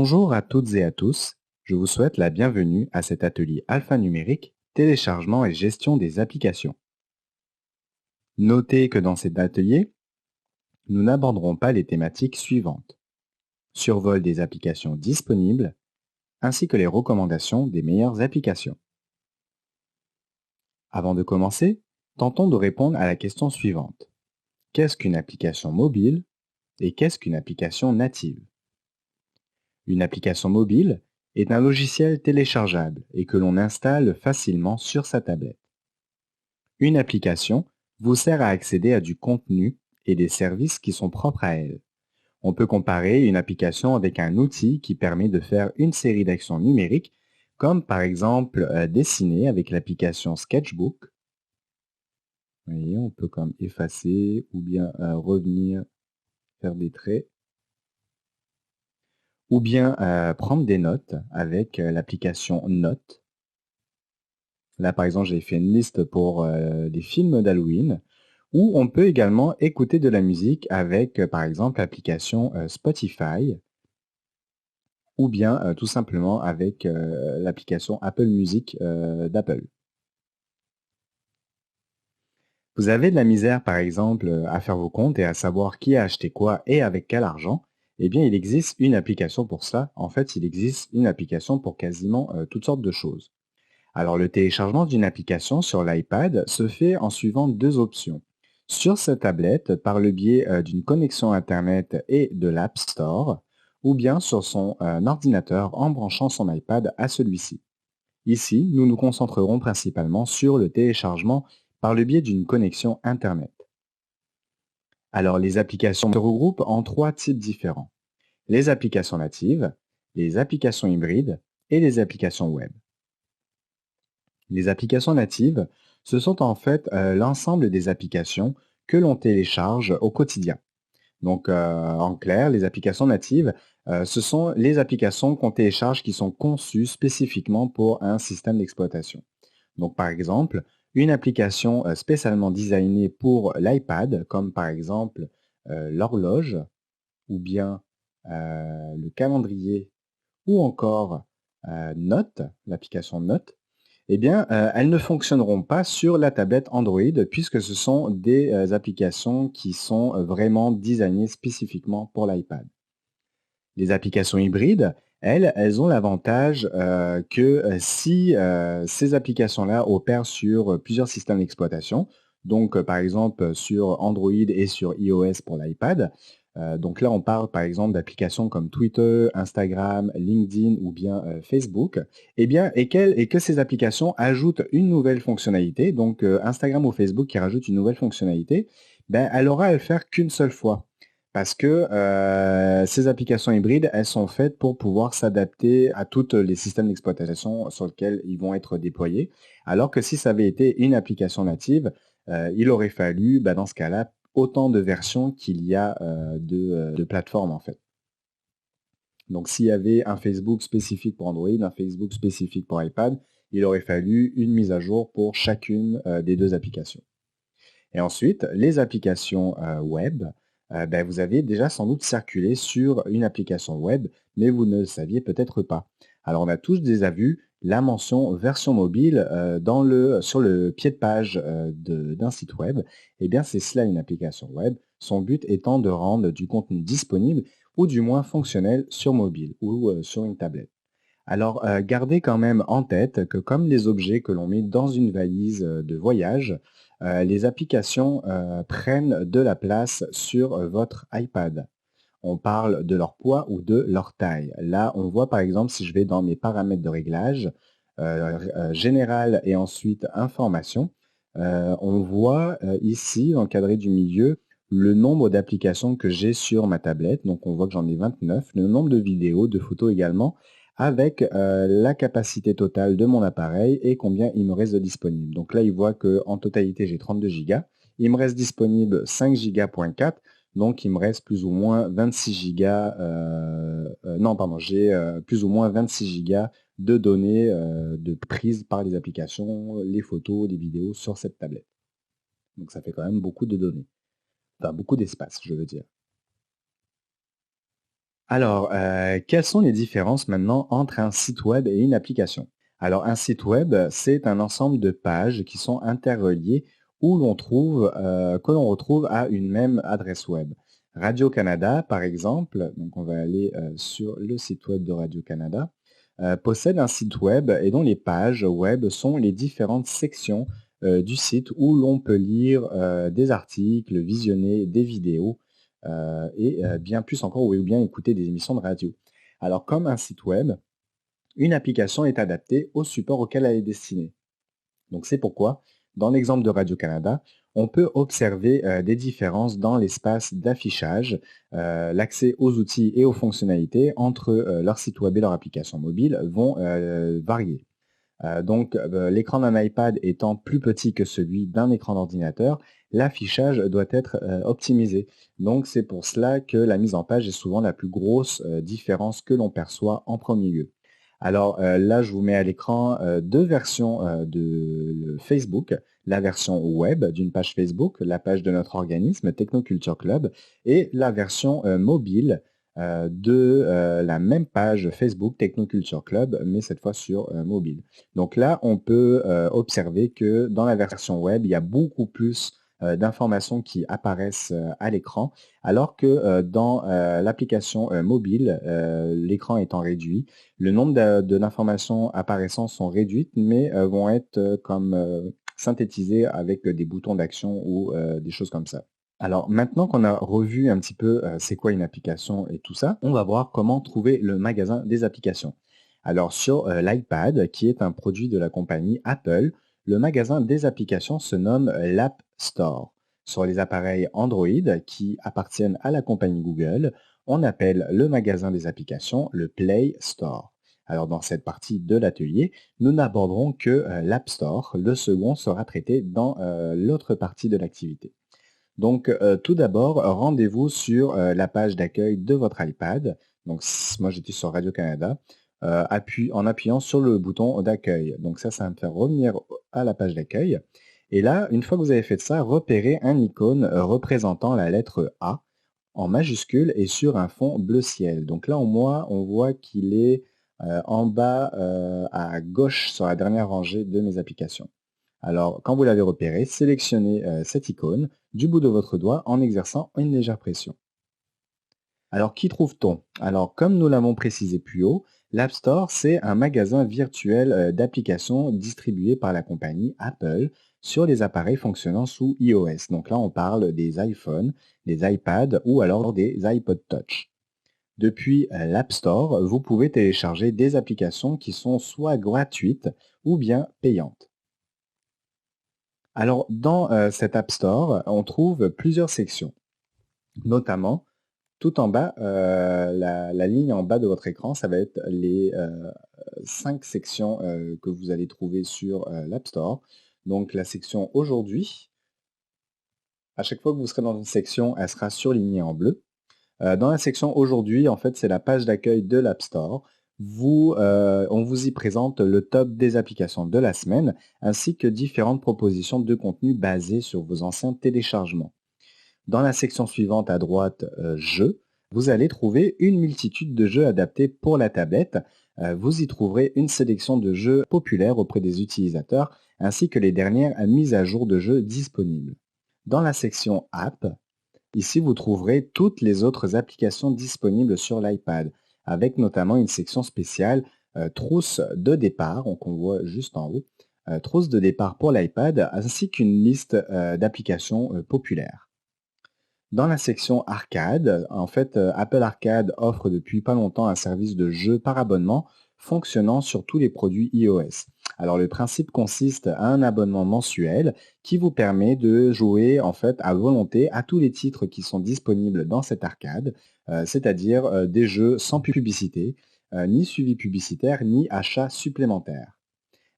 Bonjour à toutes et à tous, je vous souhaite la bienvenue à cet atelier alphanumérique, téléchargement et gestion des applications. Notez que dans cet atelier, nous n'aborderons pas les thématiques suivantes. Survol des applications disponibles, ainsi que les recommandations des meilleures applications. Avant de commencer, tentons de répondre à la question suivante. Qu'est-ce qu'une application mobile et qu'est-ce qu'une application native? Une application mobile est un logiciel téléchargeable et que l'on installe facilement sur sa tablette. Une application vous sert à accéder à du contenu et des services qui sont propres à elle. On peut comparer une application avec un outil qui permet de faire une série d'actions numériques, comme par exemple dessiner avec l'application Sketchbook. Vous voyez, on peut comme effacer ou bien revenir, faire des traits. Ou bien prendre des notes avec l'application Notes. Là, par exemple, j'ai fait une liste pour des films d'Halloween. Ou on peut également écouter de la musique avec, par exemple, l'application Spotify. Ou bien tout simplement avec l'application Apple Music d'Apple. Vous avez de la misère, par exemple, à faire vos comptes et à savoir qui a acheté quoi et avec quel argent. Eh bien, il existe une application pour ça. En fait, il existe une application pour quasiment toutes sortes de choses. Alors, le téléchargement d'une application sur l'iPad se fait en suivant deux options. Sur sa tablette, par le biais d'une connexion Internet et de l'App Store, ou bien sur son ordinateur en branchant son iPad à celui-ci. Ici, nous nous concentrerons principalement sur le téléchargement par le biais d'une connexion Internet. Alors, les applications se regroupent en trois types différents. Les applications natives, les applications hybrides et les applications web. Les applications natives, ce sont en fait l'ensemble des applications que l'on télécharge au quotidien. Donc, en clair, les applications natives, ce sont les applications qu'on télécharge qui sont conçues spécifiquement pour un système d'exploitation. Donc, par exemple, une application spécialement designée pour l'iPad, comme par exemple l'horloge, ou bien le calendrier, ou encore Notes, l'application Notes, eh bien, elles ne fonctionneront pas sur la tablette Android puisque ce sont des applications qui sont vraiment designées spécifiquement pour l'iPad. Les applications hybrides, elles ont l'avantage que si ces applications-là opèrent sur plusieurs systèmes d'exploitation, donc par exemple sur Android et sur iOS pour l'iPad, donc là on parle par exemple d'applications comme Twitter, Instagram, LinkedIn ou bien Facebook, eh bien, et que ces applications ajoutent une nouvelle fonctionnalité, donc Instagram ou Facebook qui rajoute une nouvelle fonctionnalité, ben, elle aura à le faire qu'une seule fois. Parce que ces applications hybrides, elles sont faites pour pouvoir s'adapter à tous les systèmes d'exploitation sur lesquels ils vont être déployés. Alors que si ça avait été une application native, il aurait fallu, bah, dans ce cas-là, autant de versions qu'il y a de plateformes en fait. Donc s'il y avait un Facebook spécifique pour Android, un Facebook spécifique pour iPad, il aurait fallu une mise à jour pour chacune des deux applications. Et ensuite, les applications web, ben, vous avez déjà sans doute circulé sur une application web, mais vous ne le saviez peut-être pas. Alors, on a tous déjà vu la mention version mobile sur le pied de page d'un site web. Eh bien, c'est cela une application web. Son but étant de rendre du contenu disponible ou du moins fonctionnel sur mobile ou sur une tablette. Alors, gardez quand même en tête que comme les objets que l'on met dans une valise de voyage, les applications prennent de la place sur votre iPad. On parle de leur poids ou de leur taille. Là, on voit par exemple, si je vais dans mes paramètres de réglage, général et ensuite information, on voit ici, encadré du milieu, le nombre d'applications que j'ai sur ma tablette. Donc, on voit que j'en ai 29, le nombre de vidéos, de photos également, avec la capacité totale de mon appareil et combien il me reste de disponible. Donc là, il voit qu'en totalité, j'ai 32 Go. Il me reste disponible 5 Go.4. Donc, il me reste plus ou moins 26 gigas, non, pardon, j'ai plus ou moins 26 gigas de données de prises par les applications, les photos, les vidéos sur cette tablette. Donc, ça fait quand même beaucoup de données. Enfin, beaucoup d'espace, je veux dire. Alors, quelles sont les différences maintenant entre un site web et une application? Alors, un site web, c'est un ensemble de pages qui sont interreliées où l'on trouve, que l'on retrouve à une même adresse web. Radio-Canada, par exemple, donc on va aller, sur le site web de Radio-Canada, possède un site web et dont les pages web sont les différentes sections, du site où l'on peut lire, des articles, visionner des vidéos, et bien plus encore, ou bien écouter des émissions de radio. Alors comme un site web, une application est adaptée au support auquel elle est destinée. Donc c'est pourquoi, dans l'exemple de Radio-Canada, on peut observer des différences dans l'espace d'affichage, l'accès aux outils et aux fonctionnalités entre leur site web et leur application mobile vont varier. L'écran d'un iPad étant plus petit que celui d'un écran d'ordinateur, l'affichage doit être optimisé. Donc c'est pour cela que la mise en page est souvent la plus grosse différence que l'on perçoit en premier lieu. Alors là, je vous mets à l'écran deux versions de Facebook. La version web d'une page Facebook, la page de notre organisme Technoculture Club, et la version mobile de la même page Facebook Technoculture Club, mais cette fois sur mobile. Donc là, on peut observer que dans la version web, il y a beaucoup plus d'informations qui apparaissent à l'écran, alors que dans l'application mobile, l'écran étant réduit, le nombre d'informations apparaissant sont réduites, mais vont être comme synthétisées avec des boutons d'action ou des choses comme ça. Alors maintenant qu'on a revu un petit peu c'est quoi une application et tout ça, on va voir comment trouver le magasin des applications. Alors sur l'iPad, qui est un produit de la compagnie Apple, le magasin des applications se nomme l'App Store. Sur les appareils Android qui appartiennent à la compagnie Google, on appelle le magasin des applications le Play Store. Alors dans cette partie de l'atelier, nous n'aborderons que l'App Store. Le second sera traité dans l'autre partie de l'activité. Donc, tout d'abord, rendez-vous sur la page d'accueil de votre iPad. Donc, moi, j'étais sur Radio-Canada. En appuyant sur le bouton d'accueil. Donc ça va me faire revenir à la page d'accueil. Et là, une fois que vous avez fait ça, repérez un icône représentant la lettre A en majuscule et sur un fond bleu ciel. Donc là, on voit qu'il est en bas à gauche sur la dernière rangée de mes applications. Alors, quand vous l'avez repéré, sélectionnez cette icône du bout de votre doigt en exerçant une légère pression. Alors, qu'y trouve-t-on? Alors, comme nous l'avons précisé plus haut, l'App Store, c'est un magasin virtuel d'applications distribué par la compagnie Apple sur les appareils fonctionnant sous iOS. Donc là, on parle des iPhones, des iPads ou alors des iPod Touch. Depuis l'App Store, vous pouvez télécharger des applications qui sont soit gratuites ou bien payantes. Alors, dans cet App Store, on trouve plusieurs sections, notamment tout en bas, la ligne en bas de votre écran, ça va être les 5 sections que vous allez trouver sur l'App Store. Donc la section aujourd'hui, à chaque fois que vous serez dans une section, elle sera surlignée en bleu. Dans la section aujourd'hui, en fait, c'est la page d'accueil de l'App Store. On vous y présente le top des applications de la semaine, ainsi que différentes propositions de contenu basées sur vos anciens téléchargements. Dans la section suivante à droite, Jeux, vous allez trouver une multitude de jeux adaptés pour la tablette. Vous y trouverez une sélection de jeux populaires auprès des utilisateurs, ainsi que les dernières mises à jour de jeux disponibles. Dans la section App, ici vous trouverez toutes les autres applications disponibles sur l'iPad, avec notamment une section spéciale trousse de départ, qu'on voit juste en haut, trousse de départ pour l'iPad, ainsi qu'une liste d'applications populaires. Dans la section arcade, en fait, Apple Arcade offre depuis pas longtemps un service de jeu par abonnement fonctionnant sur tous les produits iOS. Alors le principe consiste à un abonnement mensuel qui vous permet de jouer en fait à volonté à tous les titres qui sont disponibles dans cette arcade, c'est-à-dire des jeux sans publicité, ni suivi publicitaire, ni achat supplémentaire.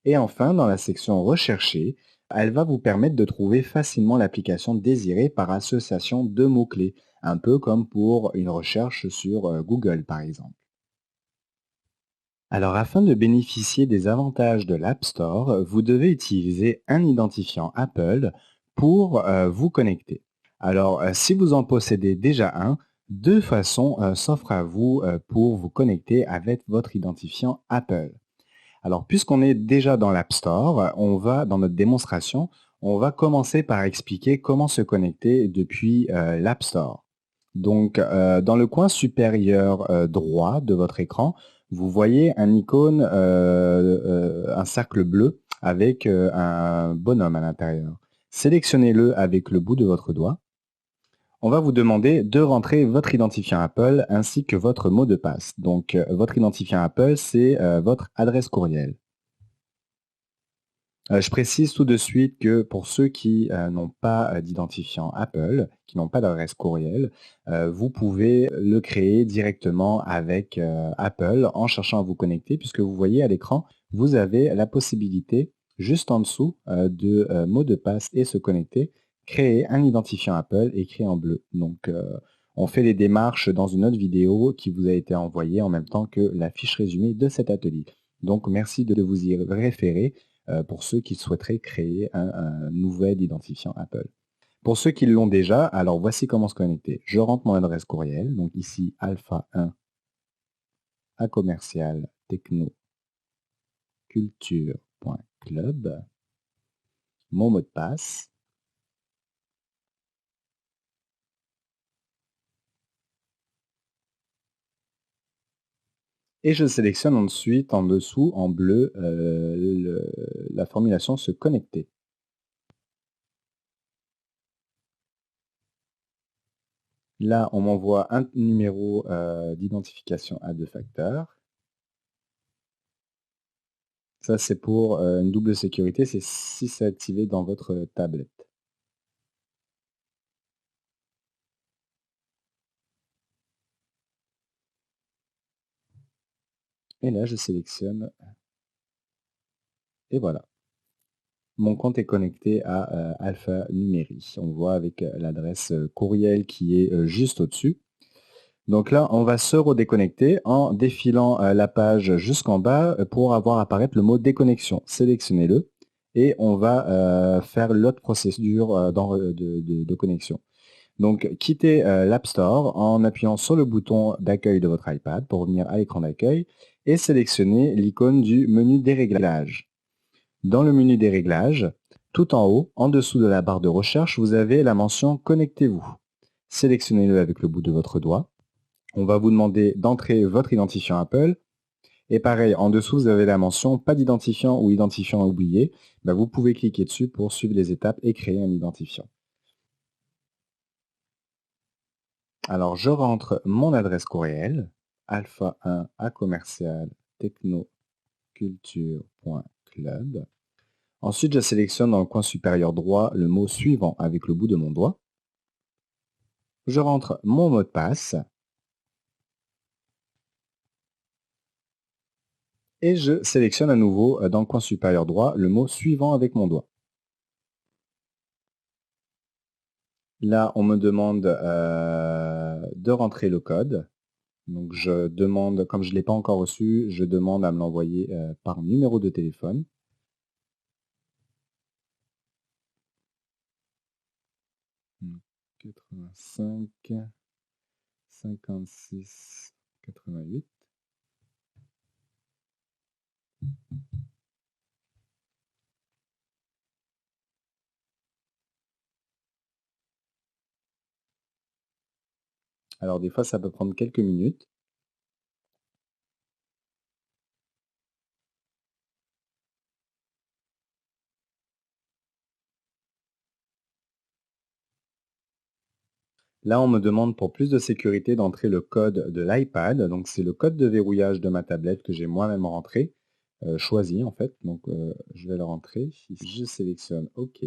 Et enfin, dans la section rechercher, elle va vous permettre de trouver facilement l'application désirée par association de mots-clés, un peu comme pour une recherche sur Google par exemple. Alors afin de bénéficier des avantages de l'App Store, vous devez utiliser un identifiant Apple pour vous connecter. Alors si vous en possédez déjà un, Deux façons s'offrent à vous pour vous connecter avec votre identifiant Apple. Alors, puisqu'on est déjà dans l'App Store, on va, dans notre démonstration, on va commencer par expliquer comment se connecter depuis l'App Store. Donc, dans le coin supérieur droit de votre écran, vous voyez un icône, un cercle bleu avec un bonhomme à l'intérieur. Sélectionnez-le avec le bout de votre doigt. On va vous demander de rentrer votre identifiant Apple ainsi que votre mot de passe. Donc, votre identifiant Apple, c'est votre adresse courriel. Je précise tout de suite que pour ceux qui n'ont pas d'identifiant Apple, qui n'ont pas d'adresse courriel, vous pouvez le créer directement avec Apple en cherchant à vous connecter, puisque vous voyez à l'écran, vous avez la possibilité, juste en dessous de mot de passe et se connecter, créer un identifiant Apple écrit en bleu. Donc, on fait les démarches dans une autre vidéo qui vous a été envoyée en même temps que la fiche résumée de cet atelier. Donc, merci de vous y référer pour ceux qui souhaiteraient créer un nouvel identifiant Apple. Pour ceux qui l'ont déjà, alors voici comment se connecter. Je rentre mon adresse courriel, donc ici alpha1 à commercial technoculture.club, mon mot de passe, et je sélectionne ensuite en dessous, en bleu, la formulation se connecter. Là, on m'envoie un numéro d'identification à deux facteurs. Ça, c'est pour une double sécurité, c'est si c'est activé dans votre tablette. Et là, je sélectionne et voilà. Mon compte est connecté à Alphanumérique. On voit avec l'adresse courriel qui est juste au-dessus. Donc là, on va se redéconnecter en défilant la page jusqu'en bas pour avoir apparaître le mot déconnexion. Sélectionnez-le et on va faire l'autre procédure de connexion. Donc, quittez l'App Store en appuyant sur le bouton d'accueil de votre iPad pour revenir à l'écran d'accueil et sélectionnez l'icône du menu des réglages. Dans le menu des réglages, tout en haut, en dessous de la barre de recherche, vous avez la mention Connectez-vous. Sélectionnez-le avec le bout de votre doigt. On va vous demander d'entrer votre identifiant Apple. Et pareil, en dessous, vous avez la mention Pas d'identifiant ou identifiant oublié. Vous pouvez cliquer dessus pour suivre les étapes et créer un identifiant. Alors, je rentre mon adresse courriel, alpha1 à commercial technoculture.club. Ensuite, je sélectionne dans le coin supérieur droit le mot suivant avec le bout de mon doigt. Je rentre mon mot de passe et je sélectionne à nouveau dans le coin supérieur droit le mot suivant avec mon doigt. Là, on me demande de rentrer le code. Donc, je demande, comme je ne l'ai pas encore reçu, je demande à me l'envoyer par numéro de téléphone. 85 56 88. Alors des fois, ça peut prendre quelques minutes. Là, on me demande pour plus de sécurité d'entrer le code de l'iPad. Donc c'est le code de verrouillage de ma tablette que j'ai moi-même rentré, choisi en fait. Donc je vais le rentrer. Je sélectionne OK.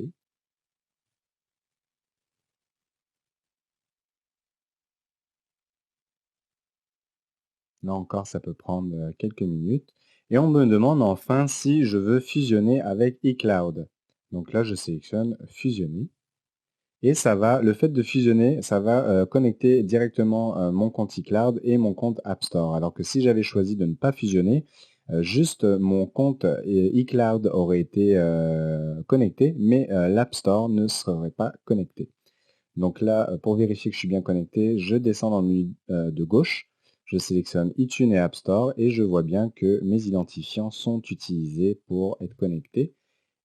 Là encore, ça peut prendre quelques minutes. Et on me demande enfin si je veux fusionner avec iCloud. Donc là, je sélectionne fusionner. Et ça va, le fait de fusionner, ça va connecter directement mon compte iCloud et mon compte App Store. Alors que si j'avais choisi de ne pas fusionner, juste mon compte iCloud aurait été connecté, mais l'App Store ne serait pas connecté. Donc là, pour vérifier que je suis bien connecté, je descends dans le menu de gauche, je sélectionne iTunes et App Store et je vois bien que mes identifiants sont utilisés pour être connectés.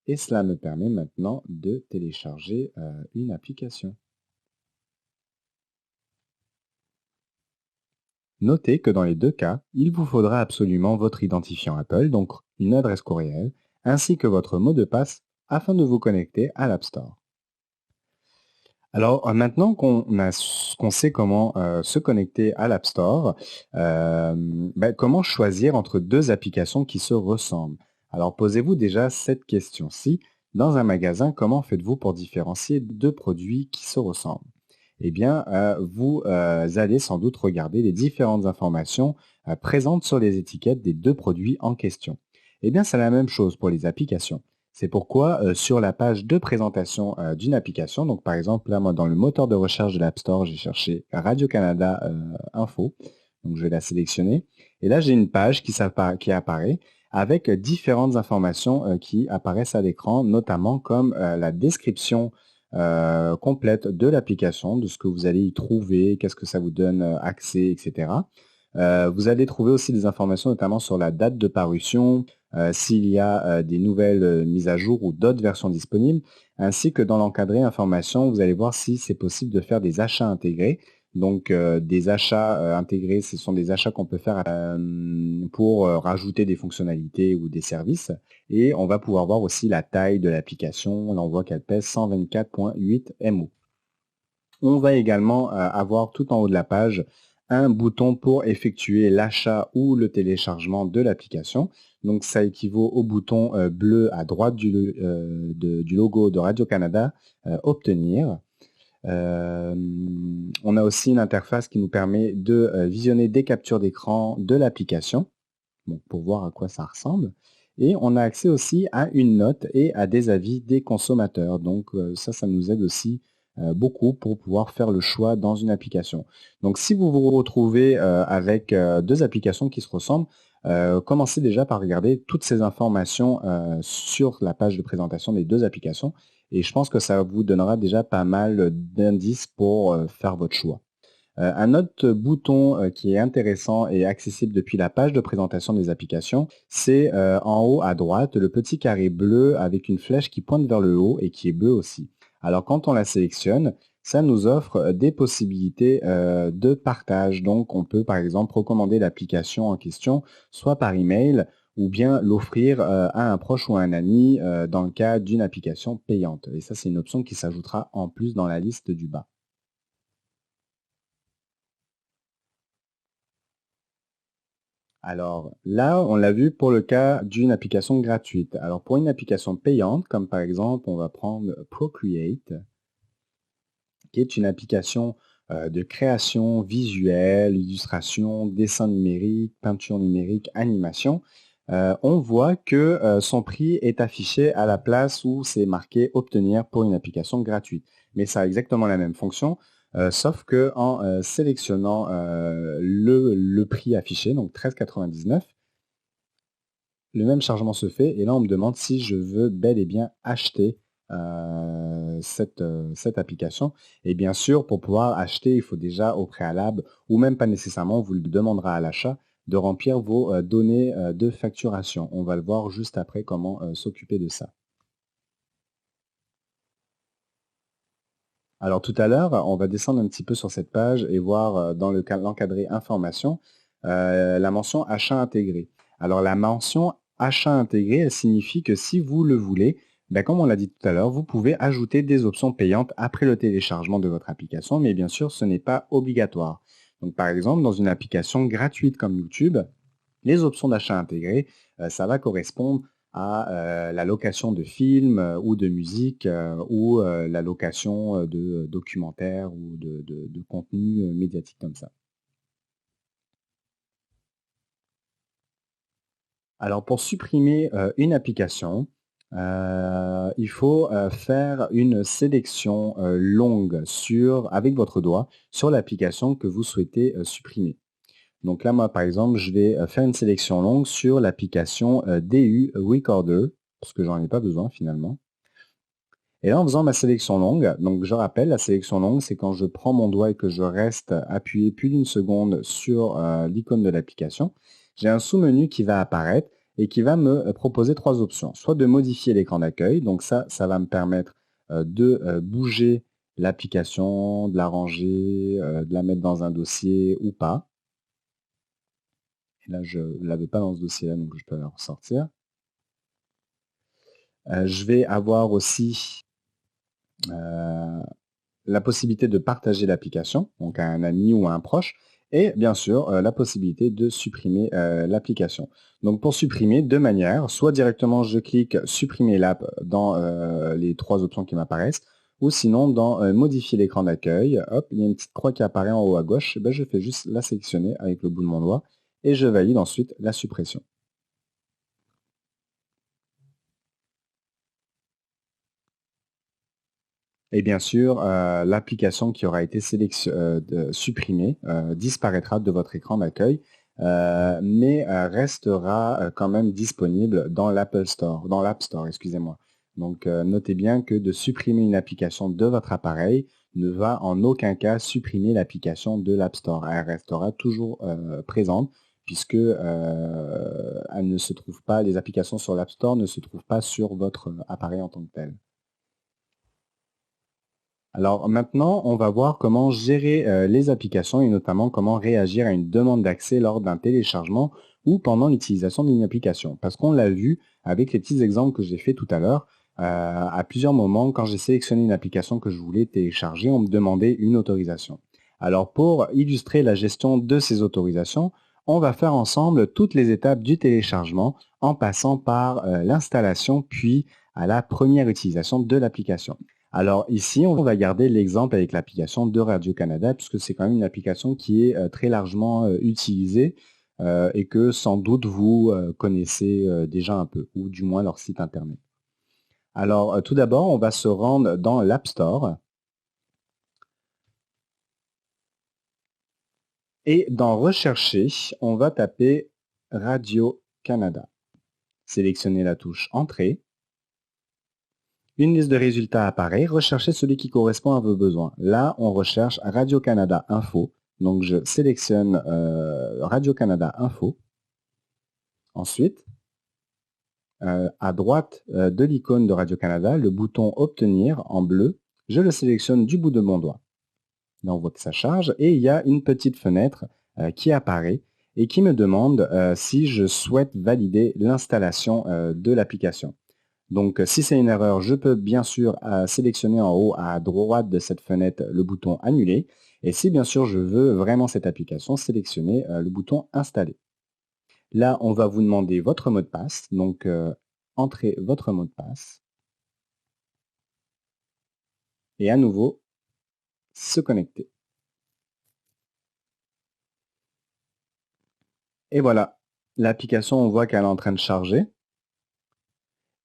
Et cela me permet maintenant de télécharger une application. Notez que dans les deux cas, il vous faudra absolument votre identifiant Apple, donc une adresse courriel, ainsi que votre mot de passe afin de vous connecter à l'App Store. Alors maintenant qu'on sait comment se connecter à l'App Store, comment choisir entre deux applications qui se ressemblent? Alors posez-vous déjà cette question-ci. Dans un magasin, comment faites-vous pour différencier deux produits qui se ressemblent? Eh bien, vous allez sans doute regarder les différentes informations présentes sur les étiquettes des deux produits en question. Eh bien, c'est la même chose pour les applications. C'est pourquoi sur la page de présentation d'une application, donc par exemple là moi dans le moteur de recherche de l'App Store, j'ai cherché Radio-Canada Info, donc je vais la sélectionner. Et là j'ai une page qui apparaît avec différentes informations qui apparaissent à l'écran, notamment comme la description complète de l'application, de ce que vous allez y trouver, qu'est-ce que ça vous donne accès, etc. Vous allez trouver aussi des informations notamment sur la date de parution, s'il y a des nouvelles mises à jour ou d'autres versions disponibles, ainsi que dans l'encadré information, vous allez voir si c'est possible de faire des achats intégrés. Donc des achats intégrés, ce sont des achats qu'on peut faire pour rajouter des fonctionnalités ou des services. Et on va pouvoir voir aussi la taille de l'application. Là, on voit qu'elle pèse 124,8 MO. On va également avoir tout en haut de la page un bouton pour effectuer l'achat ou le téléchargement de l'application. Donc ça équivaut au bouton bleu à droite du logo de Radio-Canada, Obtenir. On a aussi une interface qui nous permet de visionner des captures d'écran de l'application, pour voir à quoi ça ressemble. Et on a accès aussi à une note et à des avis des consommateurs. Donc ça nous aide aussi beaucoup pour pouvoir faire le choix dans une application. Donc si vous vous retrouvez avec deux applications qui se ressemblent, commencez déjà par regarder toutes ces informations sur la page de présentation des deux applications. Et je pense que ça vous donnera déjà pas mal d'indices pour faire votre choix. Un autre bouton qui est intéressant et accessible depuis la page de présentation des applications, c'est en haut à droite, le petit carré bleu avec une flèche qui pointe vers le haut et qui est bleu aussi. Alors quand on la sélectionne, ça nous offre des possibilités de partage. Donc on peut par exemple recommander l'application en question, soit par email, ou bien l'offrir à un proche ou à un ami dans le cas d'une application payante. Et ça, c'est une option qui s'ajoutera en plus dans la liste du bas. Alors là, on l'a vu pour le cas d'une application gratuite. Alors pour une application payante, comme par exemple, on va prendre Procreate, qui est une application de création visuelle, illustration, dessin numérique, peinture numérique, animation. On voit que son prix est affiché à la place où c'est marqué obtenir pour une application gratuite. Mais ça a exactement la même fonction, sauf qu'en sélectionnant le prix affiché, donc 13,99, le même chargement se fait et là on me demande si je veux bel et bien acheter cette application. Et bien sûr, pour pouvoir acheter, il faut déjà au préalable, ou même pas nécessairement, on vous le demandera à l'achat, de remplir vos données de facturation. On va le voir juste après comment s'occuper de ça. Alors tout à l'heure, on va descendre un petit peu sur cette page et voir dans l'encadré information, la mention achat intégré. Alors la mention achat intégré, elle signifie que si vous le voulez, comme on l'a dit tout à l'heure, vous pouvez ajouter des options payantes après le téléchargement de votre application, mais bien sûr, ce n'est pas obligatoire. Donc par exemple, dans une application gratuite comme YouTube, les options d'achat intégré, ça va correspondre à la location de films ou de musique ou la location de documentaires ou de contenus médiatiques comme ça. Alors pour supprimer une application, il faut faire une sélection longue avec votre doigt sur l'application que vous souhaitez supprimer. Donc là, moi, par exemple, je vais faire une sélection longue sur l'application DU Recorder, parce que j'en ai pas besoin finalement. Et là, en faisant ma sélection longue, donc je rappelle, la sélection longue, c'est quand je prends mon doigt et que je reste appuyé plus d'une seconde sur l'icône de l'application, j'ai un sous-menu qui va apparaître et qui va me proposer trois options. Soit de modifier l'écran d'accueil, donc ça va me permettre de bouger l'application, de la ranger, de la mettre dans un dossier ou pas. Et là, je ne l'avais pas dans ce dossier-là, donc je peux la ressortir. Je vais avoir aussi la possibilité de partager l'application, donc à un ami ou à un proche, et bien sûr la possibilité de supprimer l'application. Donc pour supprimer, deux manières, soit directement je clique supprimer l'app dans les trois options qui m'apparaissent, ou sinon dans modifier l'écran d'accueil, hop, il y a une petite croix qui apparaît en haut à gauche, ben, je fais juste la sélectionner avec le bout de mon doigt, et je valide ensuite la suppression. Et bien sûr, l'application qui aura été supprimée disparaîtra de votre écran d'accueil, mais restera quand même disponible dans l'Apple Store, dans l'App Store, excusez-moi. Donc notez bien que de supprimer une application de votre appareil ne va en aucun cas supprimer l'application de l'App Store. Elle restera toujours présente puisque elle ne se trouve pas, les applications sur l'App Store ne se trouvent pas sur votre appareil en tant que tel. Alors maintenant, on va voir comment gérer les applications et notamment comment réagir à une demande d'accès lors d'un téléchargement ou pendant l'utilisation d'une application. Parce qu'on l'a vu avec les petits exemples que j'ai fait tout à l'heure, à plusieurs moments, quand j'ai sélectionné une application que je voulais télécharger, on me demandait une autorisation. Alors pour illustrer la gestion de ces autorisations, on va faire ensemble toutes les étapes du téléchargement en passant par l'installation puis à la première utilisation de l'application. Alors ici, on va garder l'exemple avec l'application de Radio-Canada, puisque c'est quand même une application qui est très largement utilisée et que sans doute vous connaissez déjà un peu, ou du moins leur site internet. Alors tout d'abord, on va se rendre dans l'App Store et dans Rechercher, on va taper Radio-Canada. Sélectionnez la touche Entrée. Une liste de résultats apparaît, recherchez celui qui correspond à vos besoins. Là, on recherche Radio-Canada Info. Donc, je sélectionne Radio-Canada Info. Ensuite, à droite de l'icône de Radio-Canada, le bouton Obtenir en bleu, je le sélectionne du bout de mon doigt. Là, on voit que ça charge et il y a une petite fenêtre qui apparaît et qui me demande si je souhaite valider l'installation de l'application. Donc, si c'est une erreur, je peux bien sûr sélectionner en haut à droite de cette fenêtre le bouton Annuler. Et si bien sûr je veux vraiment cette application, sélectionner le bouton Installer. Là, on va vous demander votre mot de passe. Donc, entrez votre mot de passe. Et à nouveau, se connecter. Et voilà, l'application, on voit qu'elle est en train de charger.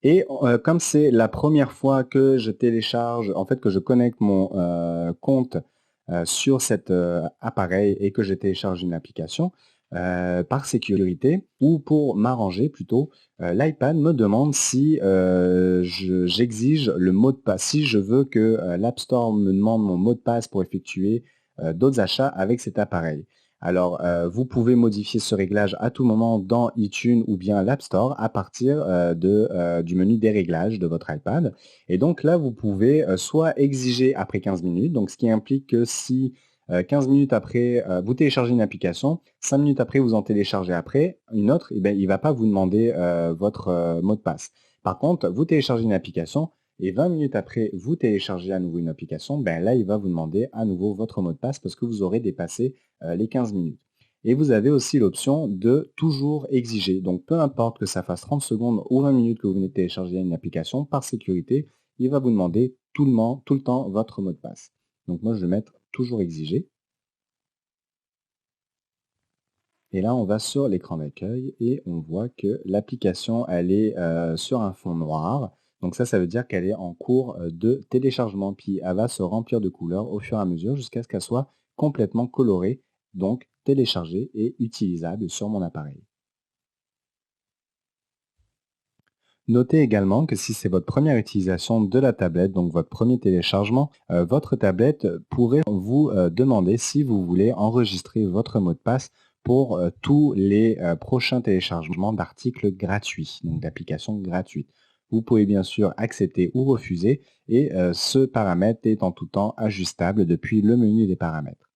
Et comme c'est la première fois que je télécharge, en fait que je connecte mon compte sur cet appareil et que je télécharge une application, par sécurité ou pour m'arranger plutôt, l'iPad me demande si j'exige le mot de passe, si je veux que l'App Store me demande mon mot de passe pour effectuer d'autres achats avec cet appareil. Alors, vous pouvez modifier ce réglage à tout moment dans iTunes ou bien l'App Store à partir du menu des réglages de votre iPad. Et donc là, vous pouvez soit exiger après 15 minutes, donc ce qui implique que si 15 minutes après, vous téléchargez une application, 5 minutes après, vous en téléchargez après une autre, et bien, il ne va pas vous demander votre mot de passe. Par contre, vous téléchargez une application, et 20 minutes après, vous téléchargez à nouveau une application, ben là, il va vous demander à nouveau votre mot de passe parce que vous aurez dépassé les 15 minutes. Et vous avez aussi l'option de toujours exiger. Donc, peu importe que ça fasse 30 secondes ou 20 minutes que vous venez de télécharger une application, par sécurité, il va vous demander tout le temps votre mot de passe. Donc, moi, je vais mettre toujours exiger. Et là, on va sur l'écran d'accueil et on voit que l'application, elle est sur un fond noir. Donc ça veut dire qu'elle est en cours de téléchargement. Puis elle va se remplir de couleurs au fur et à mesure jusqu'à ce qu'elle soit complètement colorée, donc téléchargée et utilisable sur mon appareil. Notez également que si c'est votre première utilisation de la tablette, donc votre premier téléchargement, votre tablette pourrait vous demander si vous voulez enregistrer votre mot de passe pour tous les prochains téléchargements d'articles gratuits, donc d'applications gratuites. Vous pouvez bien sûr accepter ou refuser et ce paramètre est en tout temps ajustable depuis le menu des paramètres.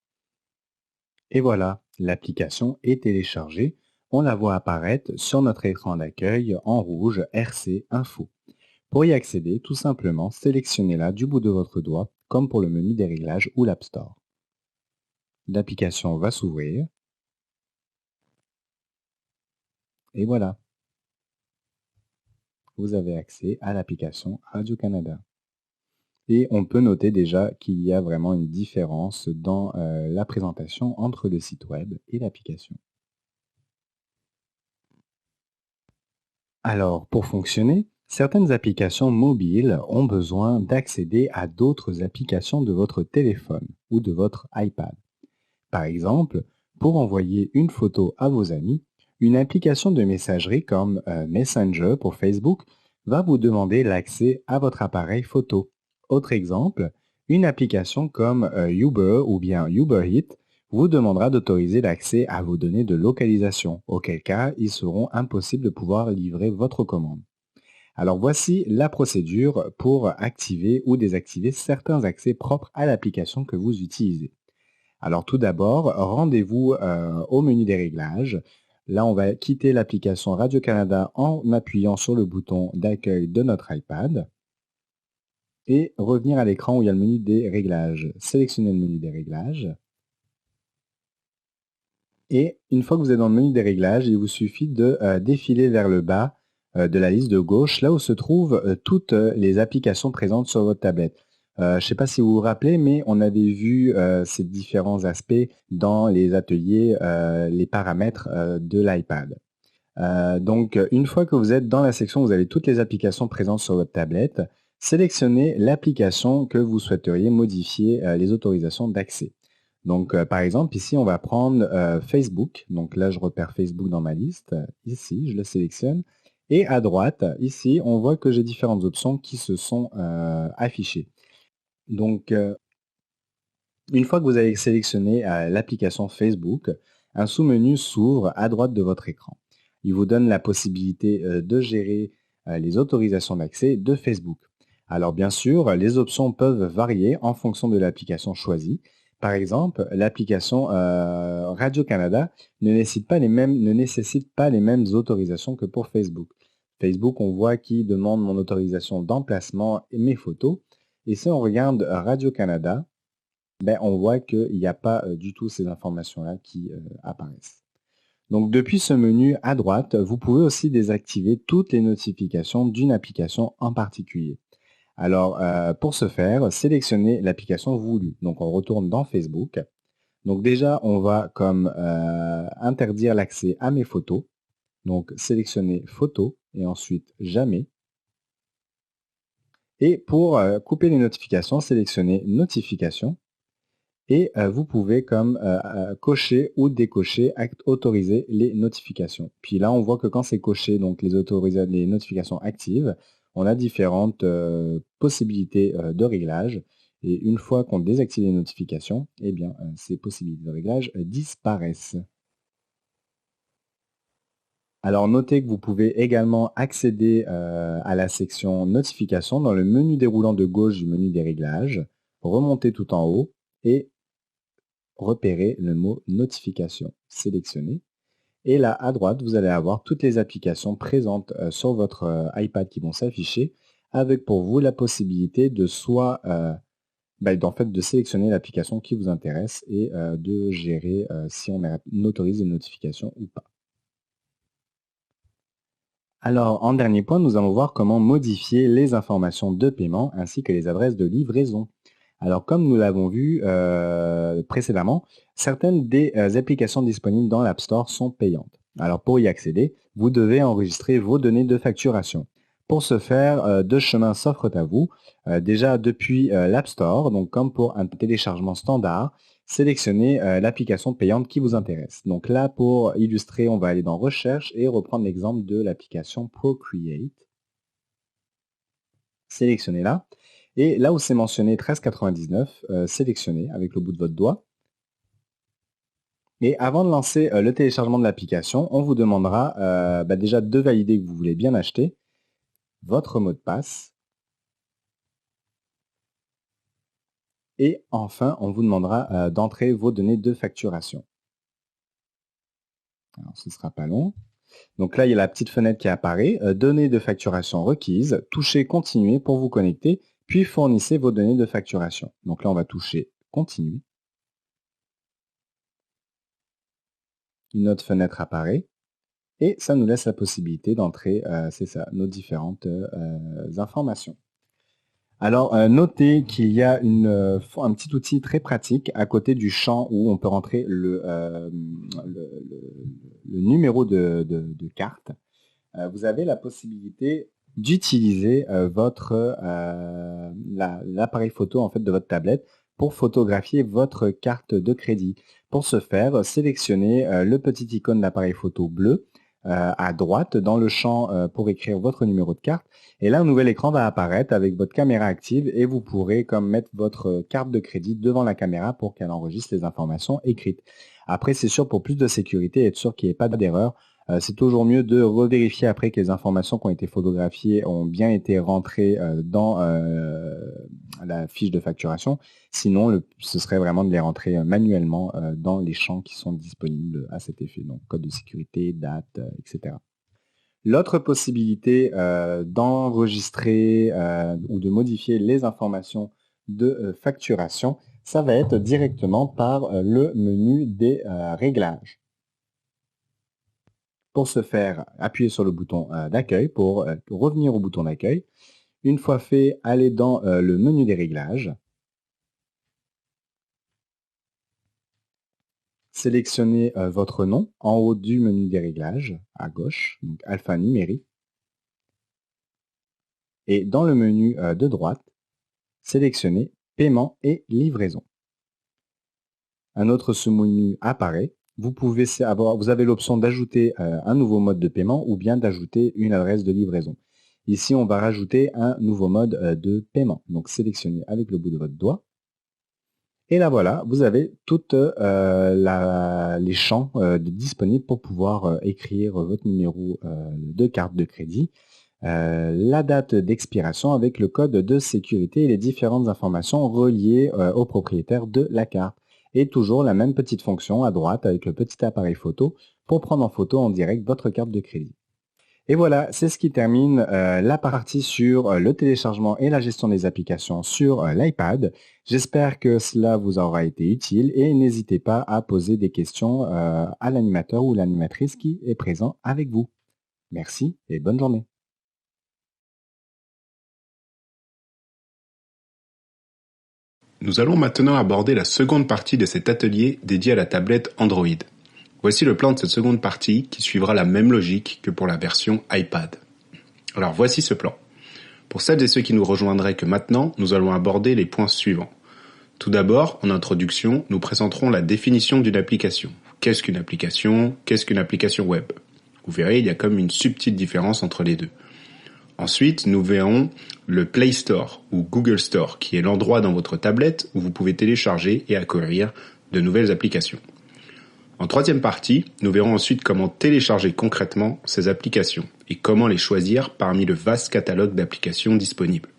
Et voilà, l'application est téléchargée. On la voit apparaître sur notre écran d'accueil en rouge RC Info. Pour y accéder, tout simplement, sélectionnez-la du bout de votre doigt, comme pour le menu des réglages ou l'App Store. L'application va s'ouvrir. Et voilà, vous avez accès à l'application Radio-Canada. Et on peut noter déjà qu'il y a vraiment une différence dans la présentation entre le site web et l'application. Alors, pour fonctionner, certaines applications mobiles ont besoin d'accéder à d'autres applications de votre téléphone ou de votre iPad. Par exemple, pour envoyer une photo à vos amis, une application de messagerie comme Messenger pour Facebook va vous demander l'accès à votre appareil photo. Autre exemple, une application comme Uber ou bien Uber Eats vous demandera d'autoriser l'accès à vos données de localisation, auquel cas il seront impossible de pouvoir livrer votre commande. Alors voici la procédure pour activer ou désactiver certains accès propres à l'application que vous utilisez. Alors tout d'abord, rendez-vous au menu des réglages. Là, on va quitter l'application Radio-Canada en appuyant sur le bouton d'accueil de notre iPad et revenir à l'écran où il y a le menu des réglages. Sélectionnez le menu des réglages. Et une fois que vous êtes dans le menu des réglages, il vous suffit de défiler vers le bas de la liste de gauche, là où se trouvent toutes les applications présentes sur votre tablette. Je ne sais pas si vous vous rappelez, mais on avait vu ces différents aspects dans les ateliers, les paramètres de l'iPad. Donc, une fois que vous êtes dans la section où vous avez toutes les applications présentes sur votre tablette, sélectionnez l'application que vous souhaiteriez modifier les autorisations d'accès. Donc, par exemple, ici, on va prendre Facebook. Donc là, je repère Facebook dans ma liste. Ici, je le sélectionne. Et à droite, ici, on voit que j'ai différentes options qui se sont affichées. Donc, une fois que vous avez sélectionné l'application Facebook, un sous-menu s'ouvre à droite de votre écran. Il vous donne la possibilité de gérer les autorisations d'accès de Facebook. Alors bien sûr, les options peuvent varier en fonction de l'application choisie. Par exemple, l'application Radio-Canada ne nécessite pas les mêmes autorisations que pour Facebook. Facebook, on voit qu'il demande mon autorisation d'emplacement et mes photos. Et si on regarde Radio-Canada, on voit qu'il n'y a pas du tout ces informations-là qui apparaissent. Donc depuis ce menu à droite, vous pouvez aussi désactiver toutes les notifications d'une application en particulier. Alors pour ce faire, sélectionnez l'application voulue. Donc on retourne dans Facebook. Donc déjà, on va comme interdire l'accès à mes photos. Donc sélectionnez photos et ensuite jamais. Et pour couper les notifications, sélectionnez notifications. Et vous pouvez comme cocher ou décocher, autoriser les notifications. Puis là, on voit que quand c'est coché, donc les notifications actives, on a différentes possibilités de réglage. Et une fois qu'on désactive les notifications, eh bien, ces possibilités de réglage disparaissent. Alors notez que vous pouvez également accéder à la section notifications dans le menu déroulant de gauche du menu des réglages, remonter tout en haut et repérer le mot notification, sélectionnez. Et là, à droite, vous allez avoir toutes les applications présentes sur votre iPad qui vont s'afficher, avec pour vous la possibilité de soit en fait, de sélectionner l'application qui vous intéresse et de gérer si on autorise les notifications ou pas. Alors, en dernier point, nous allons voir comment modifier les informations de paiement ainsi que les adresses de livraison. Alors, comme nous l'avons vu précédemment, certaines des applications disponibles dans l'App Store sont payantes. Alors, pour y accéder, vous devez enregistrer vos données de facturation. Pour ce faire, deux chemins s'offrent à vous. Déjà, depuis l'App Store, donc comme pour un téléchargement standard, sélectionnez l'application payante qui vous intéresse. Donc là, pour illustrer, on va aller dans Recherche et reprendre l'exemple de l'application Procreate. Sélectionnez-la. Et là où c'est mentionné 13,99, sélectionnez avec le bout de votre doigt. Et avant de lancer le téléchargement de l'application, on vous demandera déjà de valider que vous voulez bien acheter, votre mot de passe. Et enfin, on vous demandera d'entrer vos données de facturation. Alors, ce ne sera pas long. Donc là, il y a la petite fenêtre qui apparaît. Données de facturation requises. Touchez Continuer pour vous connecter, puis fournissez vos données de facturation. Donc là, on va toucher Continue. Une autre fenêtre apparaît. Et ça nous laisse la possibilité d'entrer, c'est ça, nos différentes informations. Alors, notez qu'il y a un petit outil très pratique à côté du champ où on peut rentrer le numéro de carte. Vous avez la possibilité d'utiliser l'appareil photo en fait, de votre tablette pour photographier votre carte de crédit. Pour ce faire, sélectionnez le petit icône d'appareil photo bleu à droite dans le champ pour écrire votre numéro de carte. Et là, un nouvel écran va apparaître avec votre caméra active et vous pourrez comme mettre votre carte de crédit devant la caméra pour qu'elle enregistre les informations écrites. Après, c'est sûr, pour plus de sécurité et être sûr qu'il n'y ait pas d'erreur, c'est toujours mieux de revérifier après que les informations qui ont été photographiées ont bien été rentrées dans la fiche de facturation. Sinon, ce serait vraiment de les rentrer manuellement dans les champs qui sont disponibles à cet effet. Donc, code de sécurité, date, etc. L'autre possibilité d'enregistrer ou de modifier les informations de facturation, ça va être directement par le menu des réglages. Pour ce faire, appuyez sur le bouton d'accueil pour revenir au bouton d'accueil. Une fois fait, allez dans le menu des réglages. Sélectionnez votre nom en haut du menu des réglages, à gauche, donc alphanumérique. Et dans le menu de droite, sélectionnez Paiement et livraison. Un autre sous-menu apparaît. Vous avez l'option d'ajouter un nouveau mode de paiement ou bien d'ajouter une adresse de livraison. Ici, on va rajouter un nouveau mode de paiement. Donc, sélectionnez avec le bout de votre doigt. Et là, voilà, vous avez tous les champs disponibles pour pouvoir écrire votre numéro de carte de crédit, la date d'expiration avec le code de sécurité et les différentes informations reliées au propriétaire de la carte. Et toujours la même petite fonction à droite avec le petit appareil photo pour prendre en photo en direct votre carte de crédit. Et voilà, c'est ce qui termine la partie sur le téléchargement et la gestion des applications sur l'iPad. J'espère que cela vous aura été utile et n'hésitez pas à poser des questions à l'animateur ou l'animatrice qui est présent avec vous. Merci et bonne journée. Nous allons maintenant aborder la seconde partie de cet atelier dédié à la tablette Android. Voici le plan de cette seconde partie qui suivra la même logique que pour la version iPad. Alors voici ce plan. Pour celles et ceux qui nous rejoindraient que maintenant, nous allons aborder les points suivants. Tout d'abord, en introduction, nous présenterons la définition d'une application. Qu'est-ce qu'une application? Qu'est-ce qu'une application web? Vous verrez, il y a comme une subtile différence entre les deux. Ensuite, nous verrons le Play Store ou Google Store, qui est l'endroit dans votre tablette où vous pouvez télécharger et acquérir de nouvelles applications. En troisième partie, nous verrons ensuite comment télécharger concrètement ces applications et comment les choisir parmi le vaste catalogue d'applications disponibles.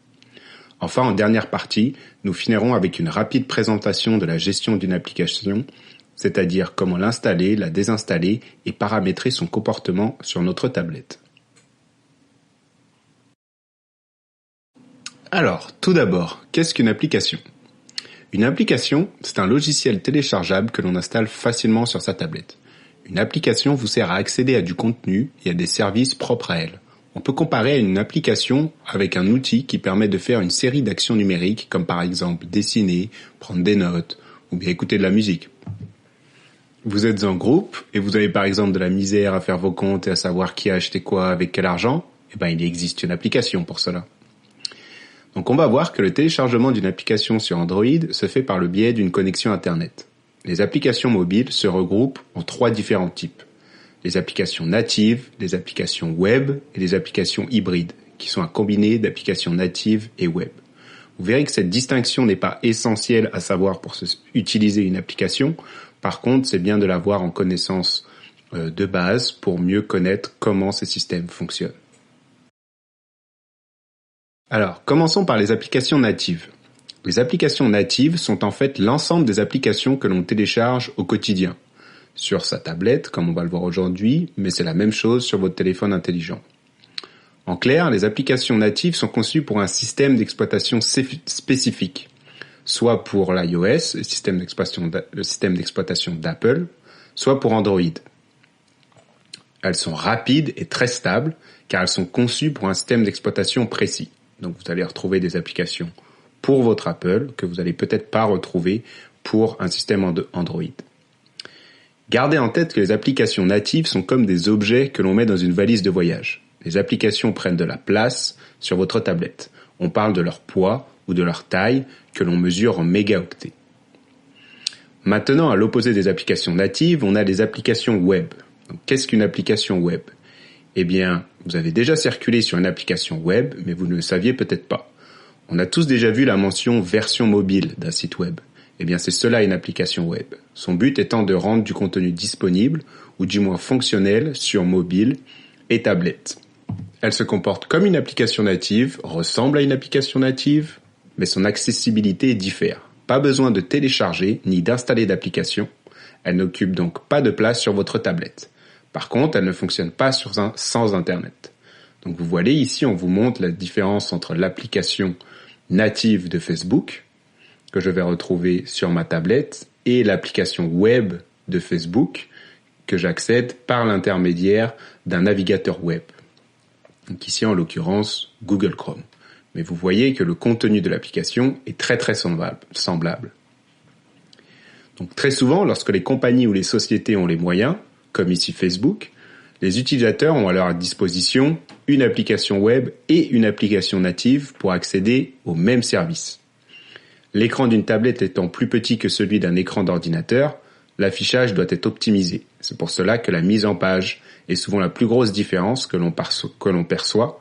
Enfin, en dernière partie, nous finirons avec une rapide présentation de la gestion d'une application, c'est-à-dire comment l'installer, la désinstaller et paramétrer son comportement sur notre tablette. Alors, tout d'abord, qu'est-ce qu'une application ? Une application, c'est un logiciel téléchargeable que l'on installe facilement sur sa tablette. Une application vous sert à accéder à du contenu et à des services propres à elle. On peut comparer à une application avec un outil qui permet de faire une série d'actions numériques comme par exemple dessiner, prendre des notes ou bien écouter de la musique. Vous êtes en groupe et vous avez par exemple de la misère à faire vos comptes et à savoir qui a acheté quoi avec quel argent, il existe une application pour cela. Donc on va voir que le téléchargement d'une application sur Android se fait par le biais d'une connexion Internet. Les applications mobiles se regroupent en 3 différents types. Les applications natives, les applications web et les applications hybrides, qui sont un combiné d'applications natives et web. Vous verrez que cette distinction n'est pas essentielle à savoir pour utiliser une application. Par contre, c'est bien de l'avoir en connaissance de base pour mieux connaître comment ces systèmes fonctionnent. Alors, commençons par les applications natives. Les applications natives sont en fait l'ensemble des applications que l'on télécharge au quotidien. Sur sa tablette, comme on va le voir aujourd'hui, mais c'est la même chose sur votre téléphone intelligent. En clair, les applications natives sont conçues pour un système d'exploitation spécifique, soit pour l'iOS, le système d'exploitation d'Apple, soit pour Android. Elles sont rapides et très stables, car elles sont conçues pour un système d'exploitation précis. Donc vous allez retrouver des applications pour votre Apple que vous n'allez peut-être pas retrouver pour un système Android. Gardez en tête que les applications natives sont comme des objets que l'on met dans une valise de voyage. Les applications prennent de la place sur votre tablette. On parle de leur poids ou de leur taille que l'on mesure en mégaoctets. Maintenant, à l'opposé des applications natives, on a les applications web. Donc, qu'est-ce qu'une application web ? Eh bien, vous avez déjà circulé sur une application web, mais vous ne le saviez peut-être pas. On a tous déjà vu la mention version mobile d'un site web. Eh bien, c'est cela une application web. Son but étant de rendre du contenu disponible, ou du moins fonctionnel, sur mobile et tablette. Elle se comporte comme une application native, ressemble à une application native, mais son accessibilité diffère. Pas besoin de télécharger ni d'installer d'application. Elle n'occupe donc pas de place sur votre tablette. Par contre, elle ne fonctionne pas sans Internet. Donc vous voyez ici, on vous montre la différence entre l'application native de Facebook, que je vais retrouver sur ma tablette, et l'application web de Facebook, que j'accède par l'intermédiaire d'un navigateur web. Donc ici, en l'occurrence, Google Chrome. Mais vous voyez que le contenu de l'application est très semblable. Donc très souvent, lorsque les compagnies ou les sociétés ont les moyens, comme ici Facebook, les utilisateurs ont à leur disposition une application web et une application native pour accéder au même service. L'écran d'une tablette étant plus petit que celui d'un écran d'ordinateur, l'affichage doit être optimisé. C'est pour cela que la mise en page est souvent la plus grosse différence que l'on perçoit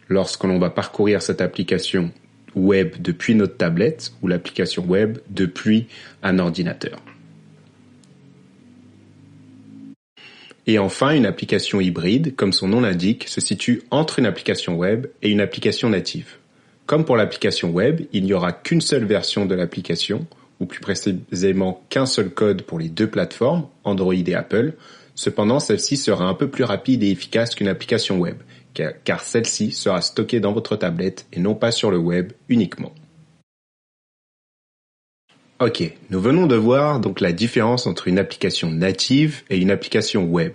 lorsque l'on va parcourir cette application web depuis notre tablette ou l'application web depuis un ordinateur. Et enfin, une application hybride, comme son nom l'indique, se situe entre une application web et une application native. Comme pour l'application web, il n'y aura qu'une seule version de l'application, ou plus précisément qu'un seul code pour les deux plateformes, Android et Apple. Cependant, celle-ci sera un peu plus rapide et efficace qu'une application web, car celle-ci sera stockée dans votre tablette et non pas sur le web uniquement. Ok, nous venons de voir donc la différence entre une application native et une application web.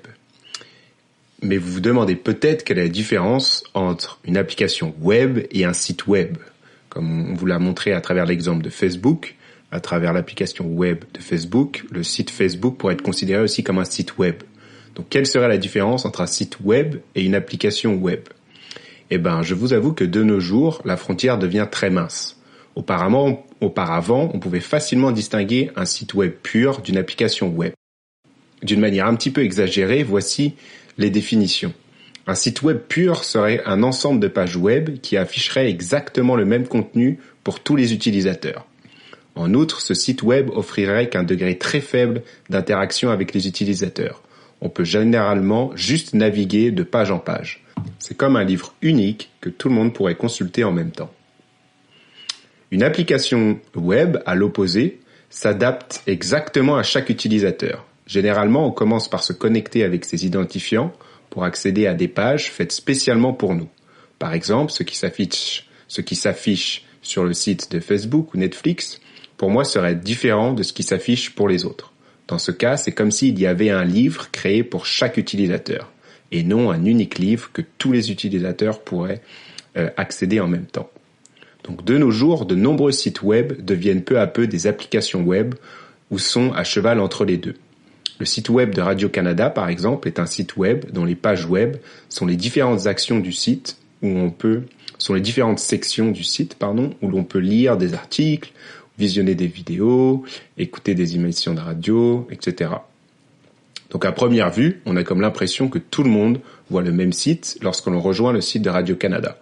Mais vous vous demandez peut-être quelle est la différence entre une application web et un site web. Comme on vous l'a montré à travers l'exemple de Facebook, à travers l'application web de Facebook, le site Facebook pourrait être considéré aussi comme un site web. Donc quelle serait la différence entre un site web et une application web ? Eh bien, je vous avoue que de nos jours, la frontière devient très mince. Auparavant, on pouvait facilement distinguer un site web pur d'une application web. D'une manière un petit peu exagérée, voici les définitions. Un site web pur serait un ensemble de pages web qui afficherait exactement le même contenu pour tous les utilisateurs. En outre, ce site web offrirait qu'un degré très faible d'interaction avec les utilisateurs. On peut généralement juste naviguer de page en page. C'est comme un livre unique que tout le monde pourrait consulter en même temps. Une application web, à l'opposé, s'adapte exactement à chaque utilisateur. Généralement, on commence par se connecter avec ses identifiants pour accéder à des pages faites spécialement pour nous. Par exemple, ce qui s'affiche sur le site de Facebook ou Netflix, pour moi, serait différent de ce qui s'affiche pour les autres. Dans ce cas, c'est comme s'il y avait un livre créé pour chaque utilisateur, et non un unique livre que tous les utilisateurs pourraient accéder en même temps. Donc de nos jours, de nombreux sites web deviennent peu à peu des applications web ou sont à cheval entre les deux. Le site web de Radio-Canada, par exemple, est un site web dont les pages web sont les différentes actions du site sont les différentes sections du site, où l'on peut lire des articles, visionner des vidéos, écouter des émissions de radio, etc. Donc à première vue, on a comme l'impression que tout le monde voit le même site lorsque l'on rejoint le site de Radio-Canada.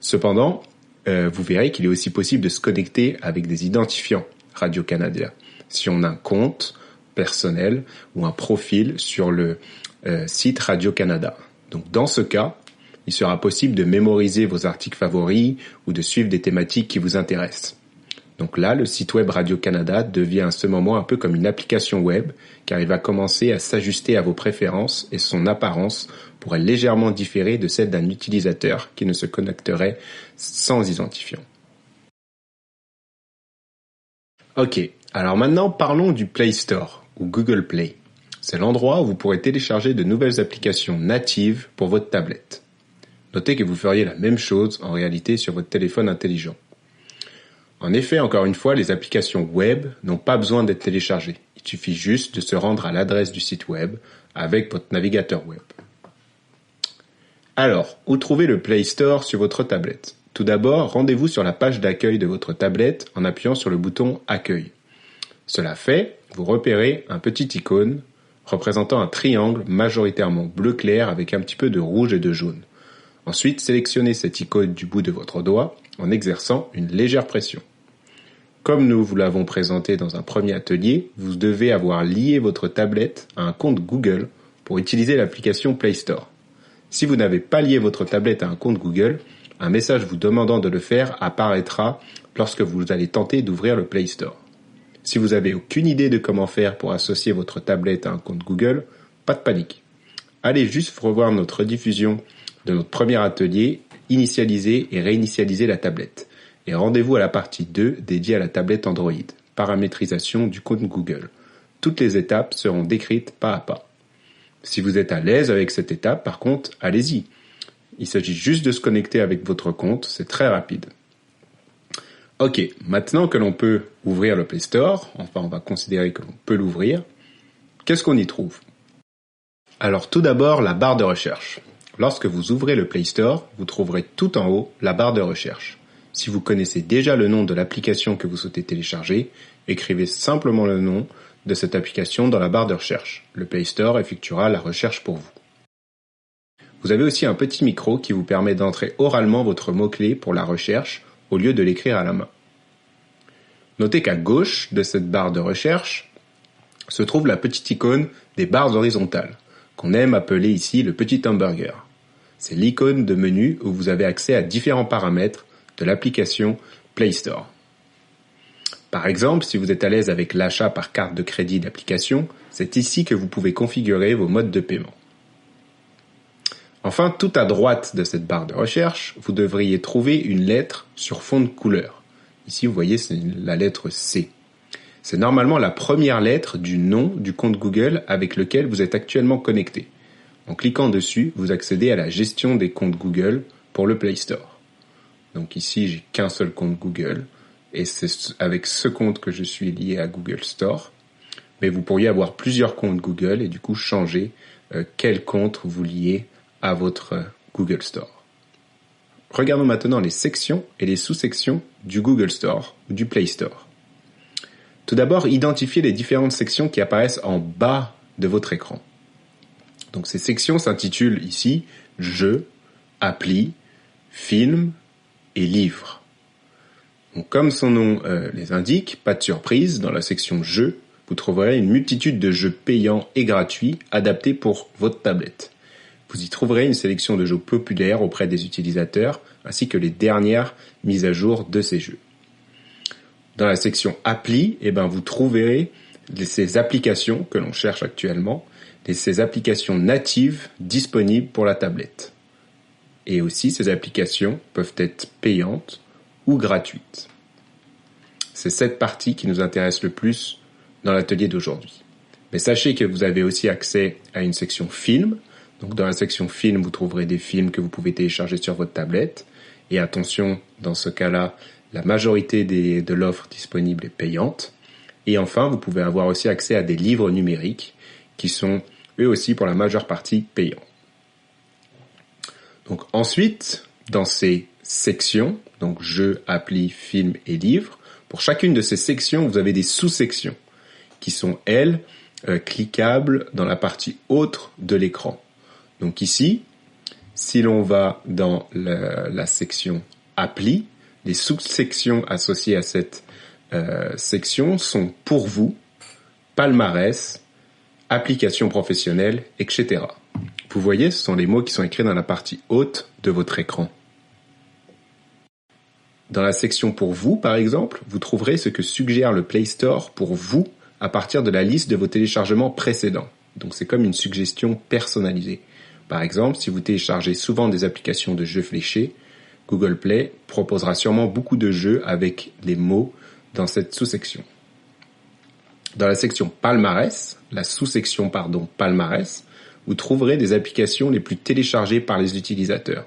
Cependant, vous verrez qu'il est aussi possible de se connecter avec des identifiants Radio-Canada si on a un compte personnel ou un profil sur le site Radio-Canada. Donc dans ce cas, il sera possible de mémoriser vos articles favoris ou de suivre des thématiques qui vous intéressent. Donc là, le site web Radio-Canada devient à ce moment un peu comme une application web, car il va commencer à s'ajuster à vos préférences et son apparence pourrait légèrement différer de celle d'un utilisateur qui ne se connecterait sans identifiant. Ok, alors maintenant parlons du Play Store ou Google Play. C'est l'endroit où vous pourrez télécharger de nouvelles applications natives pour votre tablette. Notez que vous feriez la même chose en réalité sur votre téléphone intelligent. En effet, encore une fois, les applications web n'ont pas besoin d'être téléchargées. Il suffit juste de se rendre à l'adresse du site web avec votre navigateur web. Alors, où trouver le Play Store sur votre tablette ? Tout d'abord, rendez-vous sur la page d'accueil de votre tablette en appuyant sur le bouton « Accueil ». Cela fait, vous repérez un petit icône représentant un triangle majoritairement bleu clair avec un petit peu de rouge et de jaune. Ensuite, sélectionnez cette icône du bout de votre doigt en exerçant une légère pression. Comme nous vous l'avons présenté dans un premier atelier, vous devez avoir lié votre tablette à un compte Google pour utiliser l'application Play Store. Si vous n'avez pas lié votre tablette à un compte Google, un message vous demandant de le faire apparaîtra lorsque vous allez tenter d'ouvrir le Play Store. Si vous n'avez aucune idée de comment faire pour associer votre tablette à un compte Google, pas de panique. Allez juste revoir notre rediffusion de notre premier atelier, initialiser et réinitialiser la tablette. Et rendez-vous à la partie 2 dédiée à la tablette Android, paramétrisation du compte Google. Toutes les étapes seront décrites pas à pas. Si vous êtes à l'aise avec cette étape, par contre, allez-y. Il s'agit juste de se connecter avec votre compte, c'est très rapide. Ok, maintenant que l'on peut ouvrir le Play Store, enfin on va considérer que l'on peut l'ouvrir, qu'est-ce qu'on y trouve ? Alors tout d'abord, la barre de recherche. Lorsque vous ouvrez le Play Store, vous trouverez tout en haut la barre de recherche. Si vous connaissez déjà le nom de l'application que vous souhaitez télécharger, écrivez simplement le nom de cette application dans la barre de recherche. Le Play Store effectuera la recherche pour vous. Vous avez aussi un petit micro qui vous permet d'entrer oralement votre mot-clé pour la recherche au lieu de l'écrire à la main. Notez qu'à gauche de cette barre de recherche se trouve la petite icône des barres horizontales, qu'on aime appeler ici le petit hamburger. C'est l'icône de menu où vous avez accès à différents paramètres de l'application Play Store. Par exemple, si vous êtes à l'aise avec l'achat par carte de crédit d'application, c'est ici que vous pouvez configurer vos modes de paiement. Enfin, tout à droite de cette barre de recherche, vous devriez trouver une lettre sur fond de couleur. Ici, vous voyez, c'est la lettre C. C'est normalement la première lettre du nom du compte Google avec lequel vous êtes actuellement connecté. En cliquant dessus, vous accédez à la gestion des comptes Google pour le Play Store. Donc ici, j'ai qu'un seul compte Google et c'est avec ce compte que je suis lié à Google Store. Mais vous pourriez avoir plusieurs comptes Google et du coup changer quel compte vous liez à votre Google Store. Regardons maintenant les sections et les sous-sections du Google Store ou du Play Store. Tout d'abord, identifiez les différentes sections qui apparaissent en bas de votre écran. Donc ces sections s'intitulent ici « Jeux »,« Applis »,« Films » et « Livres ». Donc, comme son nom les indique, pas de surprise, dans la section « Jeux », vous trouverez une multitude de jeux payants et gratuits adaptés pour votre tablette. Vous y trouverez une sélection de jeux populaires auprès des utilisateurs, ainsi que les dernières mises à jour de ces jeux. Dans la section Applis, vous trouverez ces applications que l'on cherche actuellement, et ces applications natives disponibles pour la tablette. Et aussi, ces applications peuvent être payantes ou gratuites. C'est cette partie qui nous intéresse le plus dans l'atelier d'aujourd'hui. Mais sachez que vous avez aussi accès à une section films. Donc dans la section films, vous trouverez des films que vous pouvez télécharger sur votre tablette. Et attention, dans ce cas-là, la majorité de l'offre disponible est payante. Et enfin, vous pouvez avoir aussi accès à des livres numériques qui sont eux aussi pour la majeure partie payants. Donc ensuite, dans ces sections, donc jeux, applis, films et livres, pour chacune de ces sections, vous avez des sous-sections qui sont, elles, cliquables dans la partie autre de l'écran. Donc ici, Si l'on va dans la section Appli, les sous-sections associées à cette section sont Pour vous, Palmarès, Applications professionnelles, etc. Vous voyez, ce sont les mots qui sont écrits dans la partie haute de votre écran. Dans la section Pour vous, par exemple, vous trouverez ce que suggère le Play Store pour vous à partir de la liste de vos téléchargements précédents. Donc c'est comme une suggestion personnalisée. Par exemple, si vous téléchargez souvent des applications de jeux fléchés, Google Play proposera sûrement beaucoup de jeux avec les mots dans cette sous-section. Dans la section Palmarès, la sous-section Palmarès, vous trouverez des applications les plus téléchargées par les utilisateurs.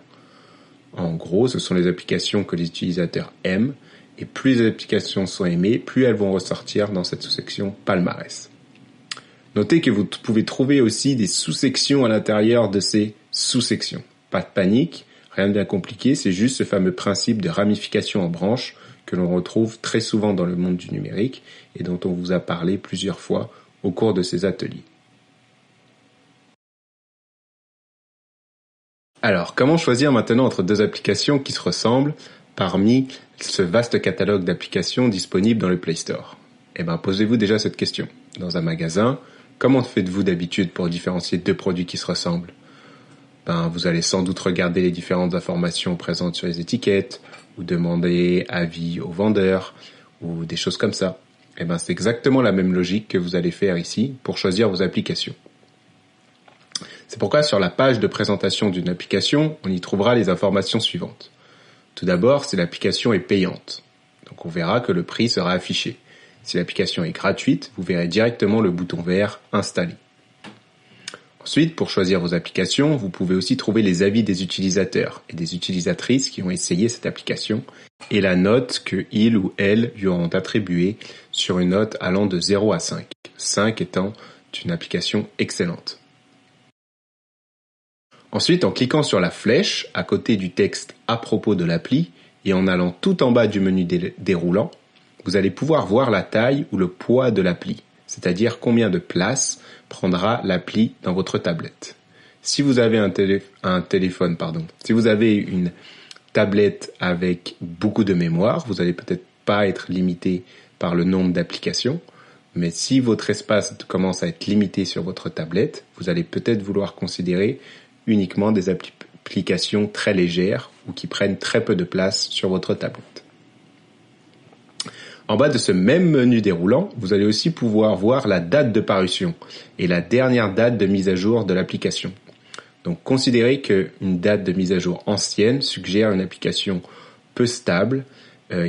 En gros, ce sont les applications que les utilisateurs aiment, et plus les applications sont aimées, plus elles vont ressortir dans cette sous-section Palmarès. Notez que vous pouvez trouver aussi des sous-sections à l'intérieur de ces sous-sections. Pas de panique, rien de bien compliqué, c'est juste ce fameux principe de ramification en branches que l'on retrouve très souvent dans le monde du numérique et dont on vous a parlé plusieurs fois au cours de ces ateliers. Alors, comment choisir maintenant entre deux applications qui se ressemblent parmi ce vaste catalogue d'applications disponibles dans le Play Store? Posez-vous déjà cette question. Dans un magasin, comment faites-vous d'habitude pour différencier deux produits qui se ressemblent? Vous allez sans doute regarder les différentes informations présentes sur les étiquettes, ou demander avis au vendeur, ou des choses comme ça. C'est exactement la même logique que vous allez faire ici pour choisir vos applications. C'est pourquoi sur la page de présentation d'une application, on y trouvera les informations suivantes. Tout d'abord, si l'application est payante. Donc on verra que le prix sera affiché. Si l'application est gratuite, vous verrez directement le bouton vert « Installer ». Ensuite, pour choisir vos applications, vous pouvez aussi trouver les avis des utilisateurs et des utilisatrices qui ont essayé cette application et la note que ils ou elles lui ont attribuée sur une note allant de 0 à 5. 5 étant une application excellente. Ensuite, en cliquant sur la flèche à côté du texte à propos de l'appli et en allant tout en bas du menu déroulant, vous allez pouvoir voir la taille ou le poids de l'appli, c'est-à-dire combien de place prendra l'appli dans votre tablette. Si vous avez si vous avez une tablette avec beaucoup de mémoire, vous allez peut-être pas être limité par le nombre d'applications, mais si votre espace commence à être limité sur votre tablette, vous allez peut-être vouloir considérer uniquement des applications très légères ou qui prennent très peu de place sur votre tablette. En bas de ce même menu déroulant, vous allez aussi pouvoir voir la date de parution et la dernière date de mise à jour de l'application. Donc considérez qu'une date de mise à jour ancienne suggère une application peu stable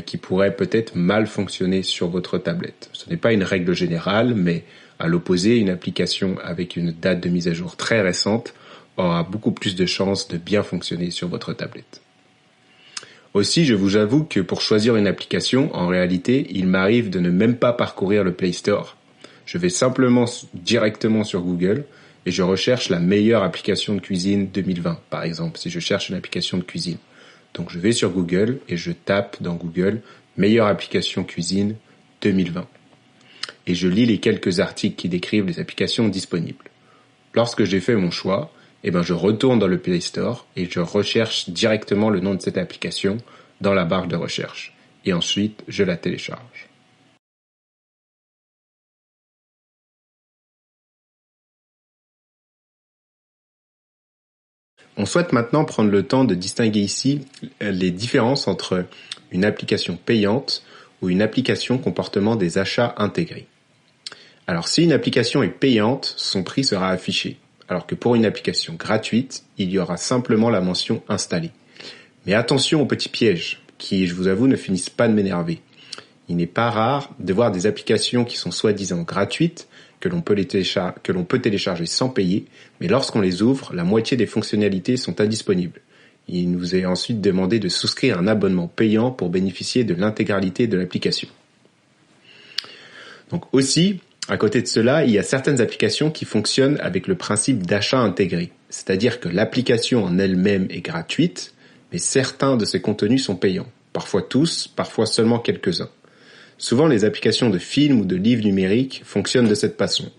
qui pourrait peut-être mal fonctionner sur votre tablette. Ce n'est pas une règle générale, mais à l'opposé, une application avec une date de mise à jour très récente aura beaucoup plus de chances de bien fonctionner sur votre tablette. Aussi, je vous avoue que pour choisir une application, en réalité, il m'arrive de ne même pas parcourir le Play Store. Je vais simplement directement sur Google et je recherche la meilleure application de cuisine 2020, par exemple, si je cherche une application de cuisine. Donc je vais sur Google et je tape dans Google « Meilleure application cuisine 2020 ». Et je lis les quelques articles qui décrivent les applications disponibles. Lorsque j'ai fait mon choix, je retourne dans le Play Store et je recherche directement le nom de cette application dans la barre de recherche. Et ensuite, je la télécharge. On souhaite maintenant prendre le temps de distinguer ici les différences entre une application payante ou une application comportement des achats intégrés. Alors, si une application est payante, son prix sera affiché. Alors que pour une application gratuite, il y aura simplement la mention « Installer ». Mais attention aux petits pièges, qui, je vous avoue, ne finissent pas de m'énerver. Il n'est pas rare de voir des applications qui sont soi-disant gratuites, que l'on peut télécharger sans payer, mais lorsqu'on les ouvre, la moitié des fonctionnalités sont indisponibles. Il nous est ensuite demandé de souscrire un abonnement payant pour bénéficier de l'intégralité de l'application. Donc aussi, à côté de cela, il y a certaines applications qui fonctionnent avec le principe d'achat intégré. C'est-à-dire que l'application en elle-même est gratuite, mais certains de ses contenus sont payants. Parfois tous, parfois seulement quelques-uns. Souvent, les applications de films ou de livres numériques fonctionnent de cette façon.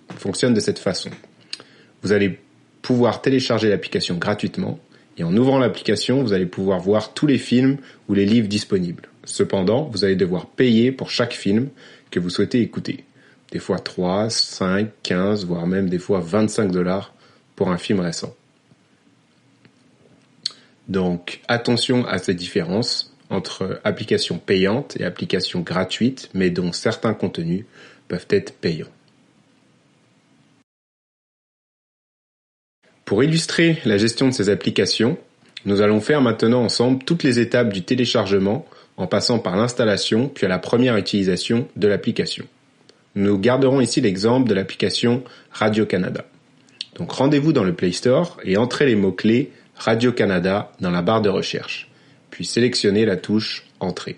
Vous allez pouvoir télécharger l'application gratuitement, Et en ouvrant l'application, vous allez pouvoir voir tous les films ou les livres disponibles. Cependant, vous allez devoir payer pour chaque film que vous souhaitez écouter. Des fois 3, 5, 15, voire même des fois 25 $ pour un film récent. Donc attention à ces différences entre applications payantes et applications gratuites, mais dont certains contenus peuvent être payants. Pour illustrer la gestion de ces applications, nous allons faire maintenant ensemble toutes les étapes du téléchargement en passant par l'installation puis à la première utilisation de l'application. Nous garderons ici l'exemple de l'application Radio-Canada. Donc rendez-vous dans le Play Store et entrez les mots-clés Radio-Canada dans la barre de recherche, puis sélectionnez la touche Entrée.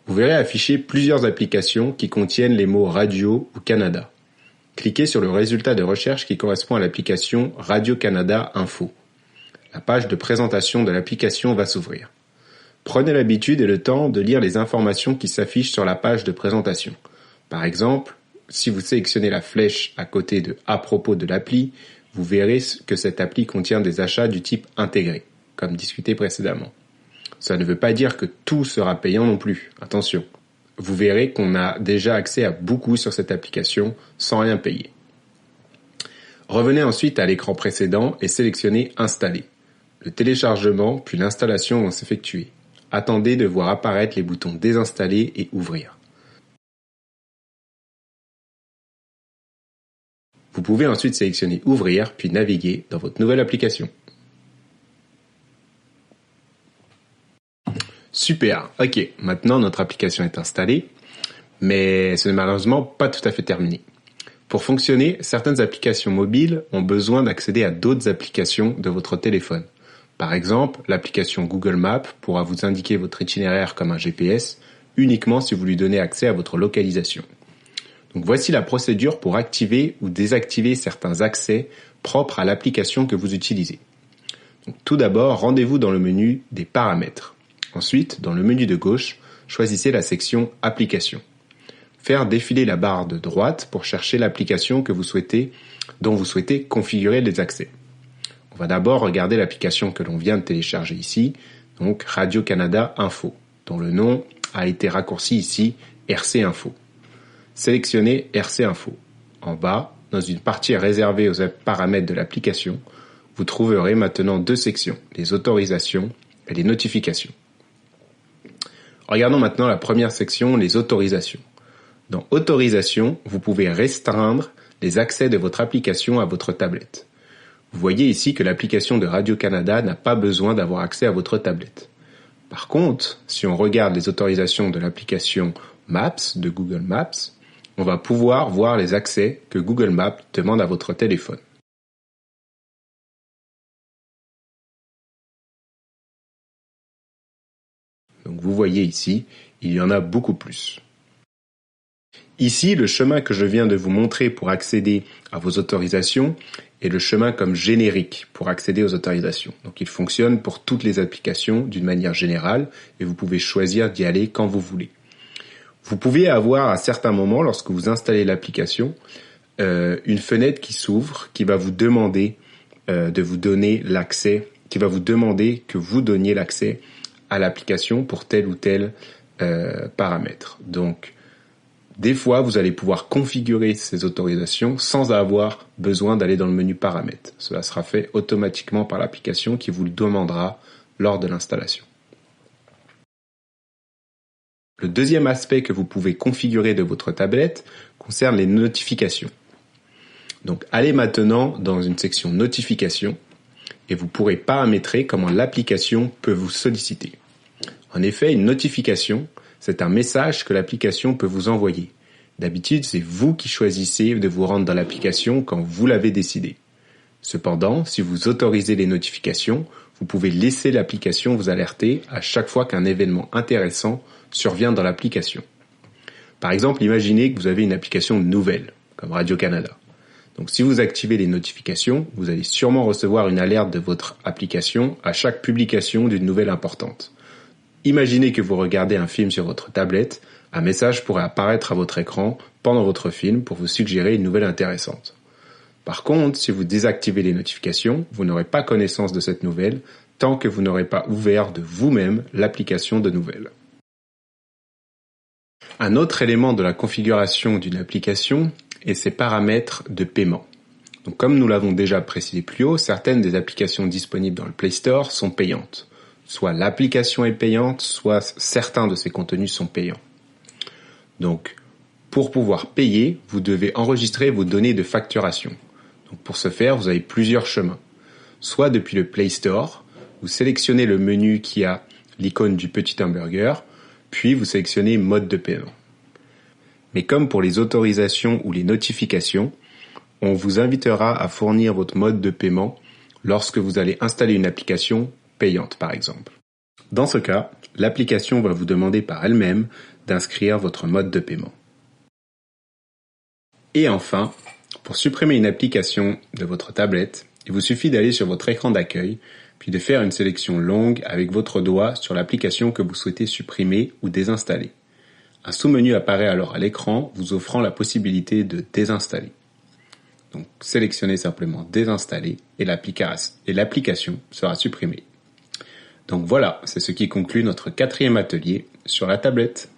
Vous verrez afficher plusieurs applications qui contiennent les mots Radio ou Canada. Cliquez sur le résultat de recherche qui correspond à l'application Radio-Canada Info. La page de présentation de l'application va s'ouvrir. Prenez l'habitude et le temps de lire les informations qui s'affichent sur la page de présentation. Par exemple, si vous sélectionnez la flèche à côté de « À propos de l'appli », vous verrez que cette appli contient des achats du type intégré, comme discuté précédemment. Ça ne veut pas dire que tout sera payant non plus, attention. Vous verrez qu'on a déjà accès à beaucoup sur cette application sans rien payer. Revenez ensuite à l'écran précédent et sélectionnez « Installer ». Le téléchargement puis l'installation vont s'effectuer. Attendez de voir apparaître les boutons « Désinstaller » et « Ouvrir ». Vous pouvez ensuite sélectionner « Ouvrir » puis naviguer dans votre nouvelle application. Super, ok, maintenant notre application est installée, mais ce n'est malheureusement pas tout à fait terminé. Pour fonctionner, certaines applications mobiles ont besoin d'accéder à d'autres applications de votre téléphone. Par exemple, l'application Google Maps pourra vous indiquer votre itinéraire comme un GPS uniquement si vous lui donnez accès à votre localisation. Donc voici la procédure pour activer ou désactiver certains accès propres à l'application que vous utilisez. Donc, tout d'abord, rendez-vous dans le menu des paramètres. Ensuite, dans le menu de gauche, choisissez la section Applications. Faire défiler la barre de droite pour chercher l'application dont vous souhaitez configurer les accès. On va d'abord regarder l'application que l'on vient de télécharger ici, donc Radio-Canada Info, dont le nom a été raccourci ici RC Info. Sélectionnez RC Info. En bas, dans une partie réservée aux paramètres de l'application, vous trouverez maintenant deux sections, les autorisations et les notifications. Regardons maintenant la première section, les autorisations. Dans Autorisations, vous pouvez restreindre les accès de votre application à votre tablette. Vous voyez ici que l'application de Radio-Canada n'a pas besoin d'avoir accès à votre tablette. Par contre, si on regarde les autorisations de l'application Maps de Google Maps, on va pouvoir voir les accès que Google Maps demande à votre téléphone. Donc vous voyez ici, il y en a beaucoup plus. Ici, le chemin que je viens de vous montrer pour accéder à vos autorisations est le chemin comme générique pour accéder aux autorisations. Donc il fonctionne pour toutes les applications d'une manière générale et vous pouvez choisir d'y aller quand vous voulez. Vous pouvez avoir à certains moments, lorsque vous installez l'application, une fenêtre qui s'ouvre, qui va vous demander de vous donner l'accès, qui va vous demander que vous donniez l'accès à l'application pour tel ou tel paramètre. Donc, des fois, vous allez pouvoir configurer ces autorisations sans avoir besoin d'aller dans le menu paramètres. Cela sera fait automatiquement par l'application qui vous le demandera lors de l'installation. Le deuxième aspect que vous pouvez configurer de votre tablette concerne les notifications. Donc, allez maintenant dans une section notifications et vous pourrez paramétrer comment l'application peut vous solliciter. En effet, une notification, c'est un message que l'application peut vous envoyer. D'habitude, c'est vous qui choisissez de vous rendre dans l'application quand vous l'avez décidé. Cependant, si vous autorisez les notifications, vous pouvez laisser l'application vous alerter à chaque fois qu'un événement intéressant survient dans l'application. Par exemple, imaginez que vous avez une application nouvelle, comme Radio-Canada. Donc si vous activez les notifications, vous allez sûrement recevoir une alerte de votre application à chaque publication d'une nouvelle importante. Imaginez que vous regardez un film sur votre tablette, Un message pourrait apparaître à votre écran pendant votre film pour vous suggérer une nouvelle intéressante. Par contre, si vous désactivez les notifications, vous n'aurez pas connaissance de cette nouvelle tant que vous n'aurez pas ouvert de vous-même l'application de nouvelles. Un autre élément de la configuration d'une application est ses paramètres de paiement. Donc, comme nous l'avons déjà précisé plus haut, certaines des applications disponibles dans le Play Store sont payantes. Soit l'application est payante, soit certains de ses contenus sont payants. Donc, pour pouvoir payer, vous devez enregistrer vos données de facturation. Donc, pour ce faire, vous avez plusieurs chemins. Soit depuis le Play Store, vous sélectionnez le menu qui a l'icône du petit hamburger, puis vous sélectionnez mode de paiement. Mais comme pour les autorisations ou les notifications, on vous invitera à fournir votre mode de paiement lorsque vous allez installer une application payante par exemple. Dans ce cas, l'application va vous demander par elle-même d'inscrire votre mode de paiement. Et enfin, pour supprimer une application de votre tablette, il vous suffit d'aller sur votre écran d'accueil, puis de faire une sélection longue avec votre doigt sur l'application que vous souhaitez supprimer ou désinstaller. Un sous-menu apparaît alors à l'écran, vous offrant la possibilité de désinstaller. Donc, sélectionnez simplement désinstaller et l'application sera supprimée. Donc voilà, c'est ce qui conclut notre 4e atelier sur la tablette.